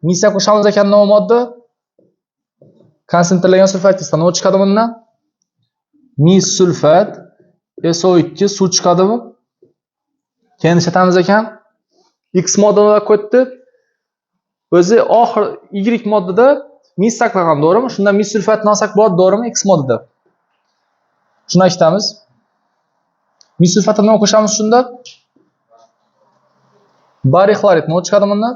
Misga qo'shamiz ekan nima modda? Konsentrlangan sulfat kislota. Nima chiqadi bundan? Mis sulfat SO2 suv chiqadimi? Keyin ishlatamiz ekan. X moddani qo'ydi. O'zi oxir Y moddada mis saqlagan, to'g'rimi? Shunda mis sulfatni olsak bo'ladi, to'g'rimi? X moddada. Shuni aytamiz. Mis sulfatini nima qo'shamiz shunda? Bariy xlorid nima chiqadi bundan?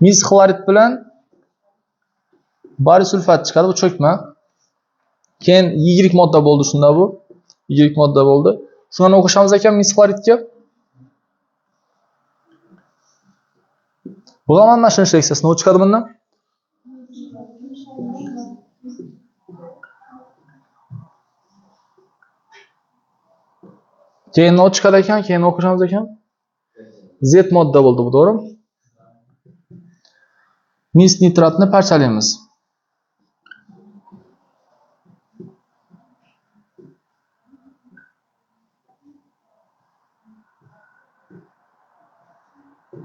Mis xlorid bilan bariy sulfat chiqadi, bu cho'kma. Keyin Y modda bo'ldi shunda bu. Y modda bo'ldi. Shuni nima qo'shamiz ekan mis xloridga? Bo'laman mana shuni reaksiyasi nima chiqadi bundan? Keyin nima chiqadi ekan? Keyin nima qo'shamiz ekan? Z modda bo'ldi bu, to'g'rimi? Mis nitratni parchalaymiz.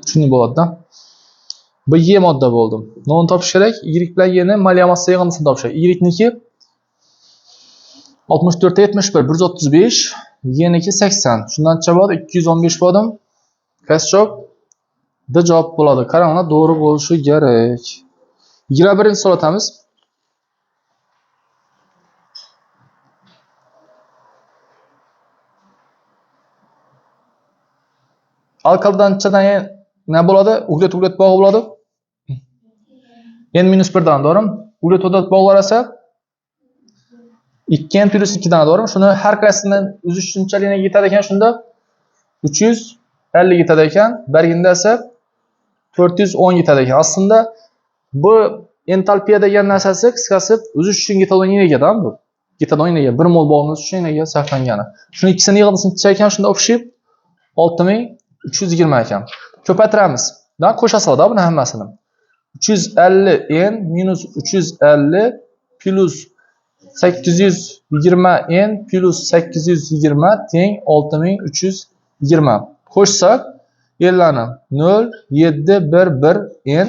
Shuni bo'ladi-da. Bu Y modda bo'ldi. Nima topish kerak? Y bilan Y ni moliya massa yig'indisini topish kerak. Y niki 64 ga 71 135, Y niki 80. Shundan chiqadi 215 bo'ldim. Qaysi javob? D javob bo'ladi. Qaranglar, to'g'ri bo'lishi kerak. 21-savol o'tamiz. Alkaldan ichidan ne bo'ladi? Uglet bog'i bo'ladi. N-1 dan, to'g'rimi? Uglet bog'lar esa 2n+2 dan, to'g'rimi? Shuni har qaysisidan uzish shunchalik yetadi ekan, shunda 350 yetadi ekan, berganda esa 410 yetadi ekan. Aslında bu entalpiya degan narsasi qisqasi uzish uchun yetadigan energiyadan bu. Yetadigan energiya 1 mol bog'imiz uchun energiya sarflangani. Shuni ikkisini yig'indisini tichar ekan, shunda o'xshib 6320 ekan. Ko'paytiramiz. Dan qo'shasizlar buni hammasini. 350n minus 350 plus 820n plus 820 teng 6320. Qo'shsak, yerlarni 0 7 1 1 n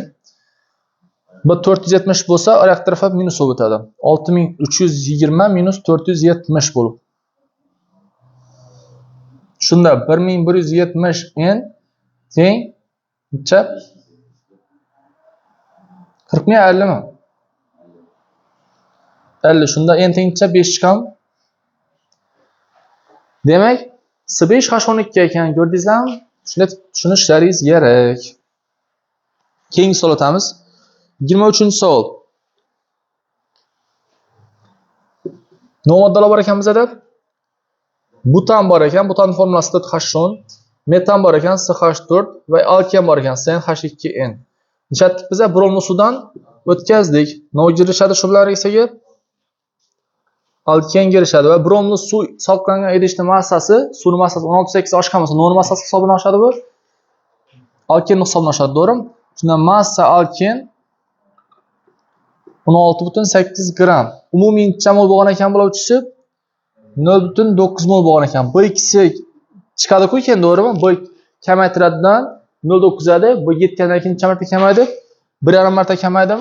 bu 470 bo'lsa, oyoq tarafga minus o'tadi. 6320 minus 470 bo'lib. Shunda 1170 n teng necha? 40 mi 50 mi? 50. Shunda n teng necha? 5 chiqam. Demak, S5 H12 ekan, ko'rdingizlarmi? Shuni ishlaringiz kerak. Keyingi savol o'tamiz. 23-savol. Nima moddalar bor ekan bizda? Butan bor ekan, butan formulasi 4H10, metan bor ekan, CH4 va alken bor ekan, CnH2n. Nishatdik biza bromli suvdan o'tkazdik. Nima girishadi shu bilan reaksiyaga? Alken girishadi va bromli suv saqlangan idishning massasi, suvning massasi 16.8 oshgan bo'lsa, normal massasi hisobidan oshadi bu. Alken hisobidan oshadi, to'g'rimi? Shunda massa alken 16.8 gram. Umumiy necha mol bo'lgan ekan bulovchisi? 0.9 mol bo'lgan ekan. Bu ikkisi chiqadi-ku ekan, to'g'rimi? Bu kamaytiradidan 0.9 adi. Bu yetgandan keyin necha marta kamaydi? 1,5 marta kamaydim.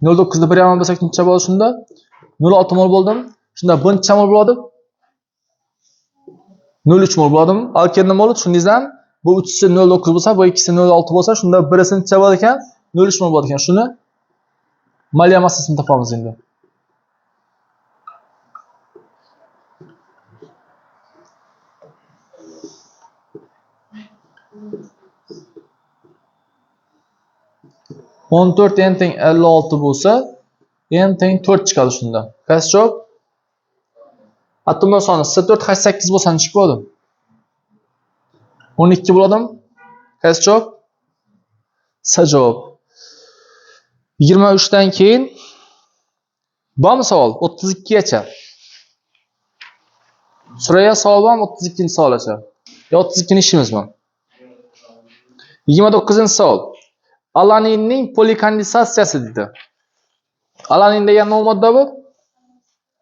0.9 ni 1,5 bo'lsak necha bo'ladi shunda? 0.6 mol bo'ldim. Shunda bu necha mol bo'ladi? 0.3 mol bo'ladimi? Alkenning moli tushundingizmi? Bu uchisi 0.9 bo'lsa, bu ikkisi 0.6 bo'lsa, shunda birisi necha bo'lar ekan? 0.3 mol bo'lar ekan. Shuni moliya massasini topamiz endi. n teng 56 bo'lsa, n teng 4 chiqadi shunda. Qaysi javob? Atom soni C4H8 bo'lsa necha bo'ladi? 12 bo'ladimi? Qaysi javob? S javob. 23 dan keyin bormi savol? 32 gacha. Suraya savol bormi 32-savolgacha? Yo 32 ni ishimizmi? 29-savol. Alaninning polikondensatsiyasi dedi. Alanin degan nima modda bu?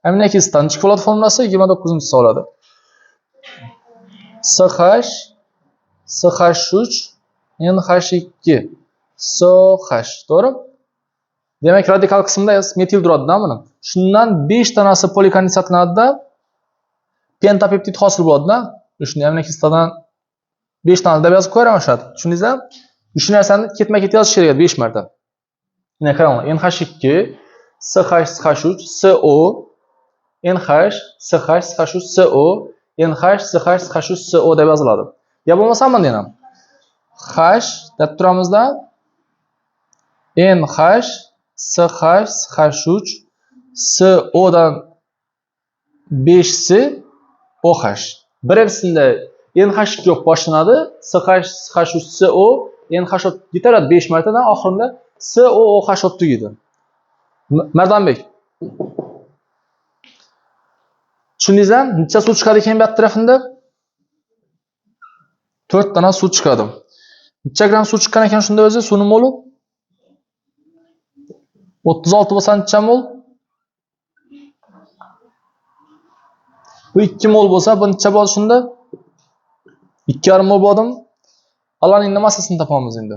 Aminokislotaning kislot formulasi 29-savolda. CH CH3 NH2. SOH. To'g'ri? Demak, radikal qismida metil turadi-da buni. Shundan 5 tanasi polikondensatlanadi-da, pentapeptid hosil bo'ladi-da. Shuni amino kislotadan 5 tani deb yozib qo'yaman o'shadi. Tushundingizmi? Shu narsani ketma-ket yozish kerak 5 marta. Yana qarang, NH2, SH3, CO, NH, SH, SH3, CO, NH, SH, SH3, CO deb yoziladi. Ya bo'lmasa mana deyman. H deb turamizda NH, SH, SH3, CO dan 5si OH. Birinchisida NH2 yo'q boshlanadi, SH, SH3, CO, NH yetaradi 5 martadan, oxirida COOH olib tugaydi. Mardonbek. Tushundingizmi? Necha suv chiqadi ekan bu tarafida? 4 dona suv chiqadi. Necha gram suv chiqqan ekan shunda o'zi suvning moli? 36 bo'lsa necha mol? Bu 2 mol bo'lsa, bu necha bo'ladi shunda? 2,5 mol bo'ladimi? Alaning massasini topamiz endi.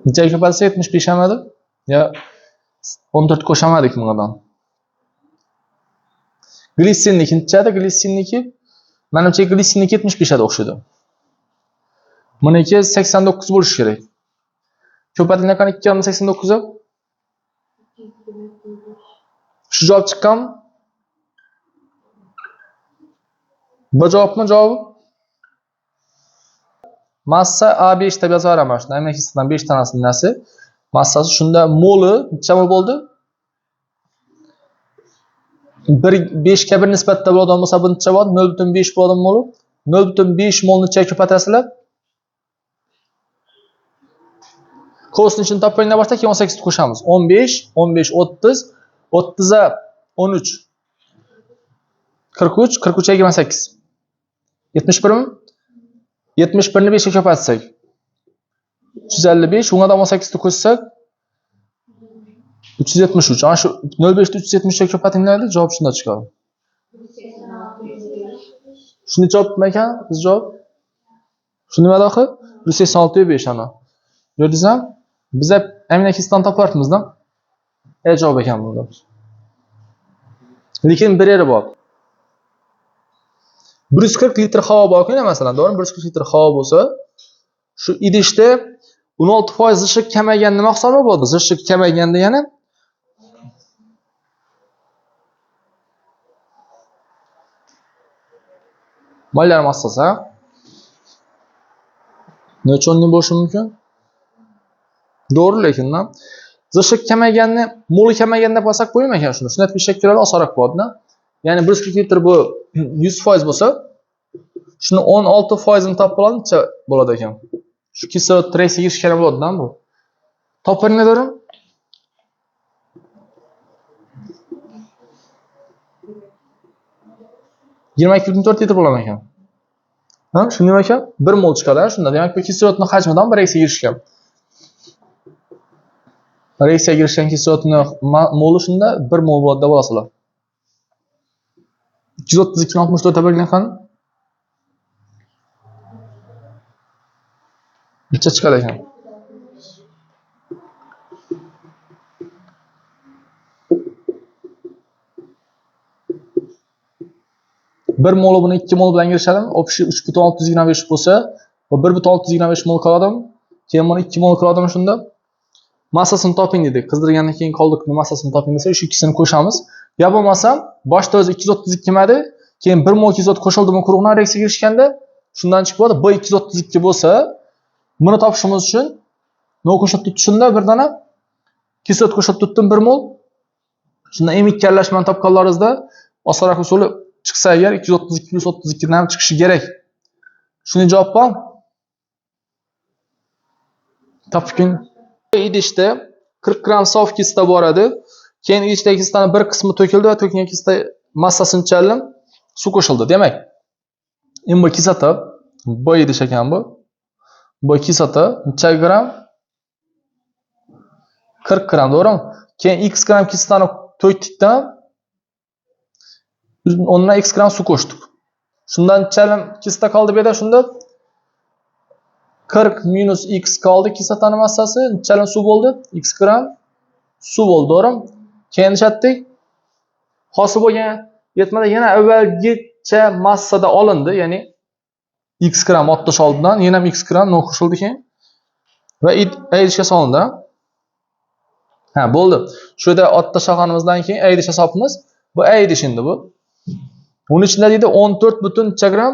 Nechaga ko'paysa 75 amadi? Ya 14 qo'shamadik bundan. Glisinnik nechadir? Glissinniki menimcha glissinniki 75 ga o'xshaydi. Buniki 89 bo'lishi kerak. Ko'patilgan 2,89 ga. Shu javob chiqqan? Bu javobmi javobi? Massa A5 deb yozaveraman. Shunda amino kislotdan 5 tanasining nasi massasi shunda moli necha mol bo'ldi? 5 ga 1 nisbatda bo'ladigan bo'lsa bu necha bo'ladi? 0,5 bo'ladi moli. 0,5 molni nechaga ko'paytasizlar? Kosni uchun topgandan boshqa keyin 18 ni qo'shamiz. 15, 15 30, 30 ga 13 43, 43 ga 28. 71 mi? 71 ni 5 ga ko'paytsak 355, unga 18 ni qo'shsak 373. Ana shu 05 ni 373 ga ko'paytinglar, javob shunday chiqadi. Shuni javob nima ekan? Biz javob. Shu nima daxi? 186 ga 5 ana. Ko'rdingizmi? Biz hep amino kislotani topyapmizda. Javob ekan bunda. Lekin bir yeri bor. 140 litr havo bor-ku, masalan, to'g'ri? 140 litr havo bo'lsa, shu idishda 16% zishik kamaygan nima hisoblanib bo'ladi? Zishik kamaygan degani molar massasi. Nechonli bo'lishi mumkin? To'g'ri, lekin zishik kamayganni, moli kamayganda deb olsak bo'lmaydi ekan shuni. Shuni aytib shakillar osonroq bo'ladi-da. Ya'ni 140 litr bu 100% bo'lsa, shuni 16% ni topib oladi, necha bo'ladi ekan? Shu kislorod reaksiyaga kirishgan bo'ladi-da bu. Topinglar. 22,4 litr bo'lar ekan. Ha, shuni nima ekan? 1 mol chiqadi shunda. Demak, bu kislorodning hajmidan bir reaksiyaga kirishgan. Reaksiyaga kirishgan kislorodning moli shunda 1 mol bo'ladi deb olasizlar. 232 ni 64 ga bo'lgan qani? Necha chiqadi ekan? Bir moli buni 2 mol bilan kirishadimi? Obshi 3,625 bo'lsa, va 1,625 mol qoladimi? Keyin buni 2 mol qoladimi shunda? Massasini toping dedik. Qizdirgandan keyin qoldiqni massasini toping desa, shu ikkisini qo'shamiz. Ya bo'lmasa, boshda o'zi 232 madi, keyin 1 mol kislorod qo'shildimi quruqdan reaksiyaga kirishganda, shundan chiqib bo'ladi. Bu 232 bo'lsa, buni topishimiz uchun nima qo'shib tutdi shunda bir dona kislorod qo'shib tutdim 1 mol. Shunda M2 aralashmani topganlaringizda osonroq usuli chiqsa agar 232 plus 32 dan chiqishi kerak. Shuni javob bor. Toping. Idishda 40 gram sof kislota bor edi. Keyin idishdagi kislotaning bir qismi to'kildi va to'kilgan kislota massasini chalim suv qo'shildi. Demak, bu kislota bu idish ekan bu. Bu kislota necha gram? 40 gram, to'g'rimi? Keyin x gram kislotani to'ytdikda ondan x gram suv qo'shdik. Shundan chalim kislota qoldi bu yerda, shunda 40 minus x qoldi kislotani massasi, chalim suv bo'ldi, x gram suv bo'ldi, to'g'rimi? Keyin ishatdik. Hosil bo'lgan yetmada yana avvalgicha massada olindi, ya'ni x gram otlash oldidan yana x gram no qo'shildi keyin va idishga solindi. Ha, bo'ldi. Shu yerda otlash olganimizdan keyin idish hisobimiz bu idish endi bu. Buning ichida dedi 14,3 gram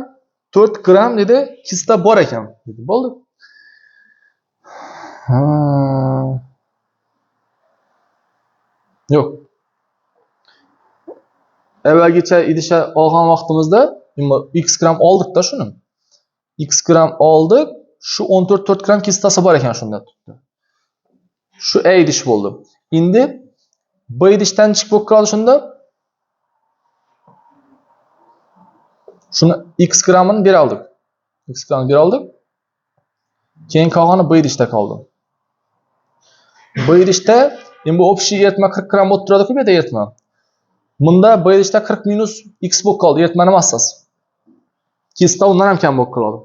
4 gram dedi kislota bor ekan dedi. Bo'ldi. Yo'q. Avvalgicha idishga olgan vaqtimizda x gram oldik-da shuni. X gram oldik, shu 14,4 gram kislotasi bor ekan shunda tutdi. Shu idish bo'ldi. Endi bu idishdan chiqib bo'lib qoldi shunda. Shuni x gramini bera oldik. X gramini bera oldik. Keyin qolgani bu idishda qoldi. Bu idishda endi bu общий eritma 40 gram bo'lib turadi-ku bu yerda eritma. Bunda bu idishda 40 minus x bo'lib qoldi, eritmani massasi. Kislota undan ham kam bo'lib qoladi.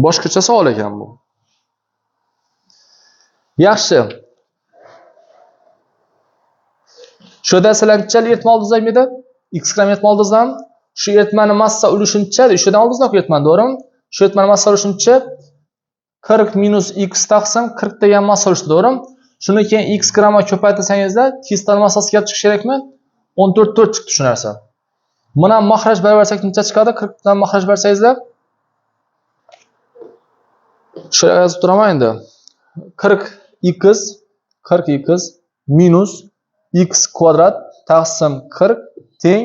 Boshqacha savol ekan bu. Yaxshi. Shu yerda sizlarcha eritma oldingizmi edi? X gram eritma oldingizmi? Shu eritmani massa ulushuncha, shu yerdan oldingizmi eritmani, to'g'rimi? Shu eritmani massa ulushuncha 40 minus x taqsim 40 degan massa ulushdi, to'g'rimi? Shuni keyin x gramga ko'paytirsangizlar, kislota massasi kelib chiqishi kerakmi? 14,4 chiqdi shu narsa. Buni ham mahraj bersak necha chiqadi? 40 dan mahraj bersangizlar shunga yozib turaman endi. 40x minus x kvadrat taqsim 40 teng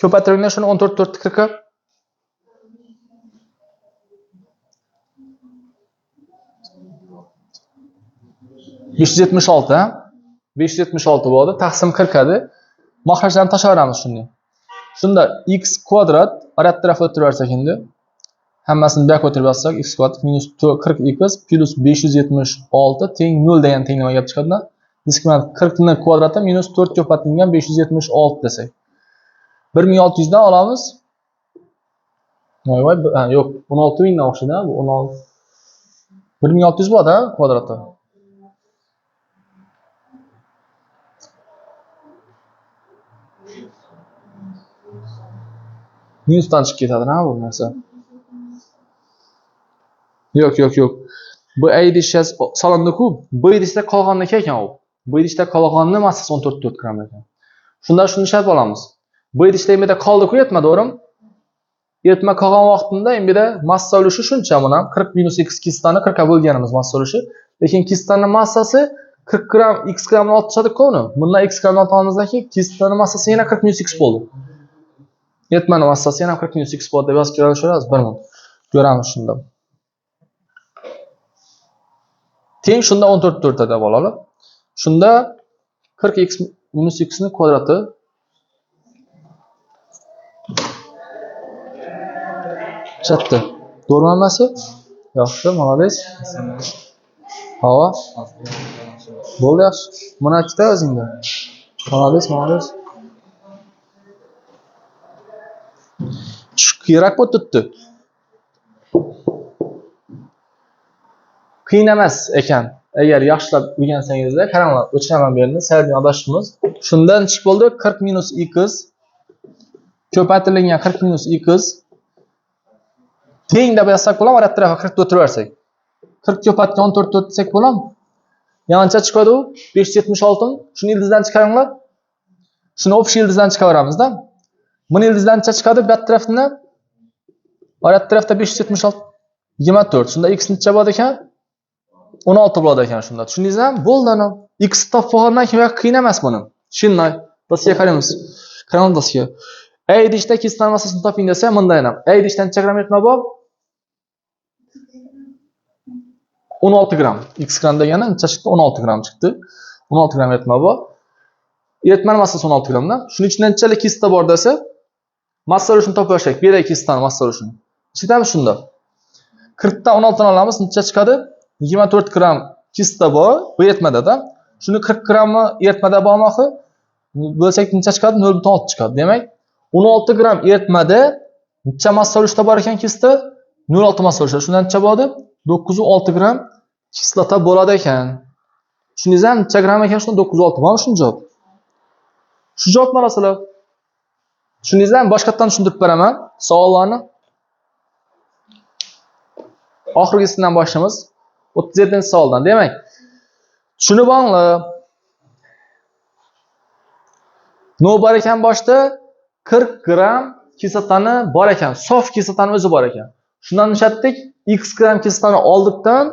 ko'paytiringlar shuni 14,4 40 576 ha? 576 bo'ldi. Taqsim 40 edi. Mahrajlarni tashlaveramiz shuni. Shunda x kvadrat orqa tarafga o'tirarsak endi hammasini bu yoqqa o'tirib yozsak x kvadrat minus 40x plus 576 teng 0 degan tenglama gap chiqadi. Diskriminant 40 ning kvadrati minus 4 ko'paytirilgan 576 desak. 1600 dan olamiz. Voy, yo'q, 16000 dan o'xshaydi bu 16. 1600 bo'ladi kvadrati. Minusdan chiqib ketadi-na bu narsa. Yo'q. Bu idishga solindi-ku, bu idishda qolgandan ekan u. Bu idishda qolganning massasi 14,4 gram ekan. Shunda shuni shart olamiz. Bu idishda endi qoldi-ku eritma, to'g'rimi? Eritma qolgan vaqtida endi massa ulushi shuncha buni 40 minus x kislotani 40 ga bo'lganimiz massa ulushi. Lekin kislotaning massasi 40 gram x gramni ortishadi-ku uni. Bundan x gramni ortganimizdan keyin kislotaning massasi yana 40 minus x bo'ldi. Eritmaning massasi yana 40 minus x bo'ldi deb yozib ko'ramiz. Bir minut. Ko'ramiz shunda. Teng shunda 14,4 deb olalım. Shunda 40x minus x ning kvadrati chatta. To'g'ri hammasi? Yaxshi, молодец. Hava. Bo'ldi yaxshi. Buni ikkita o'zingda. Молодец. Kerak bo'ldi. Qiyin emas ekan. Agar yaxshilab o'rgansangizlar, qaranglar, o'chiraman bu yerni, salbiy adashimiz. Shundan chiqib bo'ldi 40 minus x ko'paytirilgan 40 minus x teng deb yozsak bo'ladimi? Orqa tarafga 40 o'tirib 40 ko'paytgan 14 desak bo'ladimi? Yancha chiqadi u 576. Shuni ildizdan chiqaringlar. Shuni общий ildizdan chiqaraveramizda. Buni ildizdan necha chiqadi? Bu tarafni orqa tarafda 576 24. Shunda x necha bo'ladi ekan? 16 bo'ladi ekan shunda. Tushundingizmi? Bo'ldi ana. X topib olgandan keyin qiyin emas buni. Tushunmay. Doskiga qaraymiz. Qarang doskiga. A idishda kislotani massasini toping desa, bunday ham. A idishdan necha gram eritma bor? 16 gram. X gram degani necha chiqdi? 16 gram chiqdi. 16 gram eritma bor. Eritmaning massasi 16 gramdan. Shuning ichida nechalik kislota bor desa, massa ulushini topib olsak, beraylik kislotani massa ulushini. Chidamiz shunda. 40 dan 16 dan olamiz, necha chiqadi? 24 gram kislota bor, bu eritmada. Shuni 40 grammi eritmada bormoqi, bo'lsak necha chiqadi? 0.6 chiqadi. Demak, 16 gram eritmada necha massa olishda bor ekan kislota? 0.6 massa olishda. Shundan necha bo'ldi? 906 gram kislota bo'ladi ekan. Tushundingizmi? Necha gram ekan shunda 906. Mana shu javob. Shu javob marasizlar. Tushundingizmi? Boshqatdan tushuntirib beraman savollarni. Oxirgisidan boshlaymiz. 37-savoldan. Demak, tushunib olinglar. No bor ekan boshda 40 gram kislotani bor ekan, sof kislotani o'zi bor ekan. Shundan nishatdik, x gram kislotani oldikdan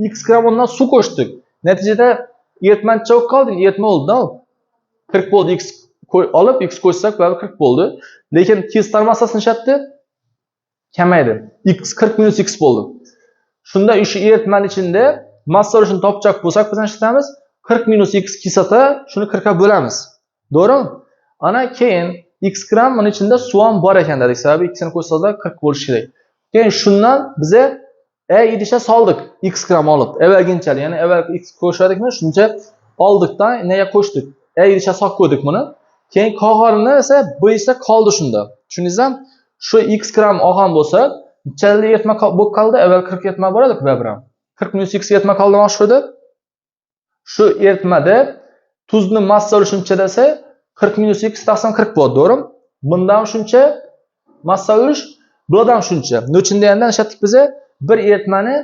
x gram undan suv qo'shdik. Natijada eritmancha bo'lib qoldi, eritma bo'ldi-da. 40 bo'ldi, x olib x qo'shsak, baribir 40 bo'ldi. Lekin kislotani massasi nishatdi kamaydi. X 40 - x bo'ldi. Shunda o'sha eritmaning ichida massa olishini topchak bo'lsak, biz ishlatamiz 40 - x kislota, shuni 40 ga bo'lamiz. To'g'rimi? Ana keyin x gram buning ichida suv ham bor ekan dedik. Sababi x ni qo'shsazda 40 bo'lishi kerak. Keyin shundan biza idishga soldik x gram olib. Avvalginchalik, ya'ni avval x qo'shadikmi, shuncha oldikdan nega qo'shdik. Idishga solib qo'ydik buni. Keyin qog'orini esa bu esa qoldi shunda. Tushundingizmi? Shu x gram olgan bo'lsa, nechalar eritma bo'lib qoldi? Avval 40 eritma bor edi, baribir. 40 - x eritma qoldi mana shu yerda. Shu eritmada tuzni massa olishuncha desa 40 - x taqsim 40 bo'ladi, to'g'rimi? Bundan shuncha massa olish, bulardan shuncha. Nechun deganda nishatdik biza bir eritmani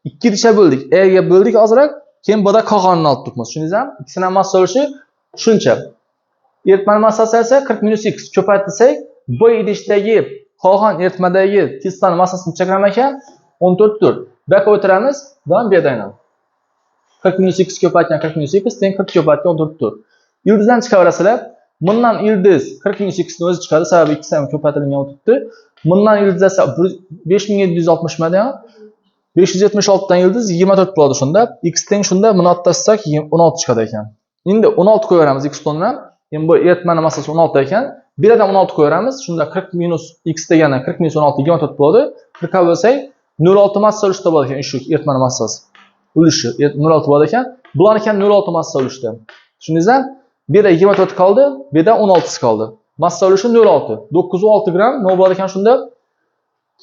2 idishga bo'ldik. Ga bo'ldik ozroq, keyin boda qog'onni olib turibmiz. Tushundingizmi? Ikkisining massa olishi shuncha. Eritmaning massasi esa 40 - x ko'paytirsak, bu idishdagi qog'on eritmadagi kislotaning massasi necha gram ekan? 14 tur. Baka o'tiramiz, davom beraylik. 40 - x ko'paytgan 40 - x teng 40 ko'paytgan 14 tur. Ildizdan chiqaverasizlar. Bundan ildiz 40 - x ni o'zi chiqadi, sababi x ham ko'paytirilgan o'tibdi. Bundan ildiz esa 5760 madan 576 dan ildiz 24 bo'ladi shunda. X teng shunda buni otlasak 16 chiqadi ekan. Endi 16 qo'yamiz x o'rnidan. Endi bu eritmaning massasi 16 ekan. Biradan 16 qo'yamiz. Shunda 40 - x degani 40 - 16 24 bo'ladi. 40 ga bo'lsak 0.6 massa olishda bo'ladi ekan shu eritmaning massasi. Ulushi 0.6 bo'ladi ekan. Bularni ekan 0.6 massa olishda. Tushundingizmi? Bira 24 qoldi, bira 16 qoldi. Massa ulushi 0.6. 906 gram nima bo'ladi ekan shunda?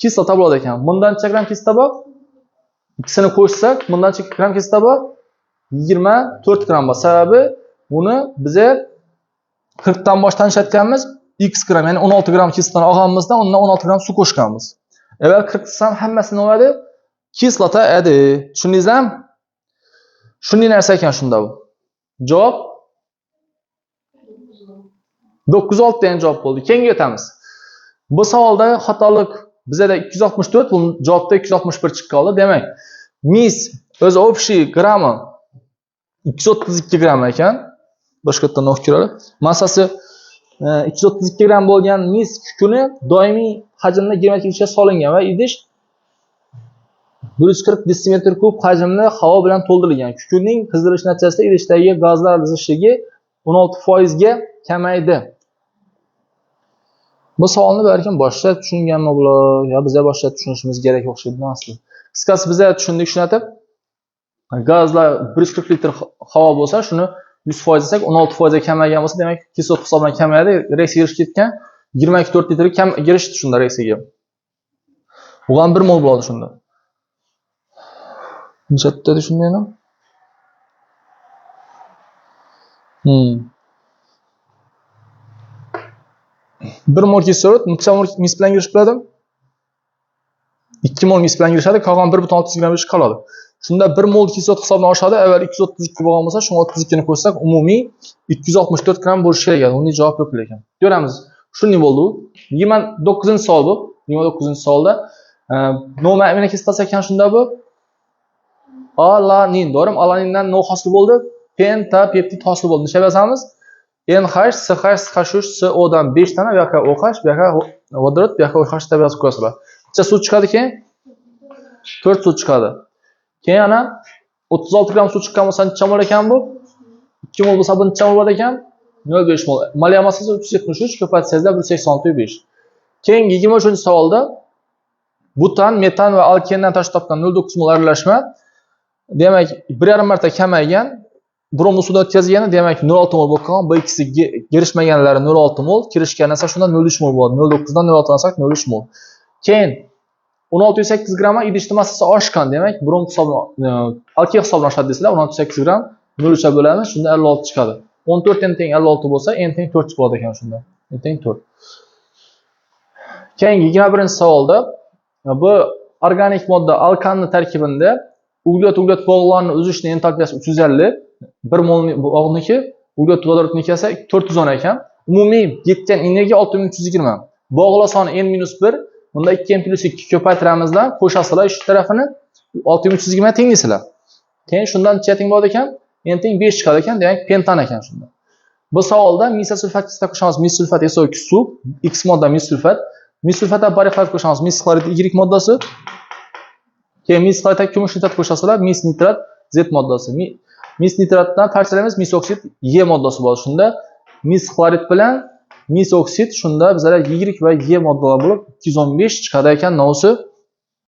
Kislota bo'ladi ekan. Bundan necha gram kislota bor? Ikkisini qo'shsak, bundan necha gram kislota bor? 24 gram bor. Sababi uni biza 40 dan boshdan ishlatganmiz. X gram, ya'ni 16 gram kislotani olganimizdan undan 16 gram suv qo'shganmiz. Avval 40 desam hammasini oladi. Kislota edi. Tushundingizmi? Shunday narsa ekan shunda bu. Javob 906 degan javob bo'ldi. Keyinga o'tamiz. Bu savolda xatolik bizada 264, bu javobda 261 chiqib qoldi. Demak, mis o'zi общий grammi 232 gram ekan. Boshqatdan o'qib ko'raylik. Massasi 232 gram bo'lgan mis kukuni doimiy hajmda 22 idishga solingan va idish 140 desimetr kub hajmli havo bilan to'ldirilgan. Kukunning qizdirish natijasida idishdagi gazlar zishligi 16% ga kamaydi. Bu savolni balkim boshqa tushunganmi bular? Yo biz boshqa tushunishimiz kerak o'xshaydi aslida. Qisqasi biz tushundik shunatib. Gazlar 140 litr havo bo'lsa, shuni 100% desak 16% ga kamaygan bo'lsa, demak kislorod hisobidan kamayadi. Reaksiya girish ketgan 24 litr kam girishdi shunda reaksiyaga. Bu ham 1 mol bo'ladi shunda. Necha tushundingmi? 1 mol kislorod necha mol mis bilan yurish biladi? 2 mol mis bilan yurishadi, qolgan 1.6 gram ish qoladi. Shunda 1 mol kislorod hisobidan oshadi. Avval 232 bo'lgan bo'lsa, shuni 32 ni qo'shsak, umumiy 264 gram bo'lishi kerak. Uni javob yo'q lekin. Ko'ramiz. Shunday bo'ldi. 29-savol bu. 29-savolda noma aminokislotasi ekan shunda bu. Alanin, to'g'rimi? Alanindan no hosil bo'ldi. Pentapeptid hosil bo'ldi. Nima yozamiz? NH, CH, CH3, CO dan 5 dana, bu yoqqa OH, bu yoqqa vodorod, bu yoqqa OH deb yozib qo'yasizlar. Necha suv chiqadi keyin? 4 suv chiqadi. Keyin ana 36 gram suv chiqqan bo'lsa necha mol ekan bu? 2 mol bo'lsa bu necha mol bo'lar ekan? 0.5 mol. Moliya massasi 373, ko'paytsangizlar 186.5. Keyingi 23-savolda butan, metan va alkendan tashib topgan 0,9 mol aralashma demak 1,5 marta kamaygan. Bromni suvda o'tkazganda demak 0,6 mol bo'lib qolgan. Bu ikkisi kirishmaganlari 0,6 mol, kirishgan esa shundan 0,3 mol bo'ladi. 0,9 dan 0,6 olsak 0,3 mol. Keyin 1608 gramm idishni massasi oshgan, demak brom alkil hisoblashadi desalar 1608 gramm 0,3 ga bo'lamiz, shunda 56 chiqadi. 14 n teng 56 bo'lsa, n teng 4 chiqadi ekan shunda. N teng 4. Keyingi 21-chi savolda bu organik modda alkanni tarkibida uglet bog'larini uzishni entalpiyasi 350, 1 mol bog'niki uglet vodorodniki esa 410 ekan. Umumiy ketgan energiya 6320. Bog'lar soni n-1. Bunda 2n+2 ko'paytiramizda, qo'shasizlar ish tarafini 6320 teng deysizlar. Keyin shundan chating bor ekan, n teng 5 chiqadi ekan, demak pentan ekan shunda. Bu savolda mis sulfat qo'shamiz, mis sulfat SO2 suv, X modda mis sulfat. Mis sulfatdan barifat qo'shamiz, mis xlorid Y moddasi. Keyin mis xlorid kumush nitrat qo'shasizlar, mis nitrat Z moddasi. Mis nitratdan parchalaymiz, mis oksid Y moddasi bor. Shunda mis xlorid bilan mis oksid shunda bizlar Y va Y moddalar bo'lib 215 chiqadi ekan, novsi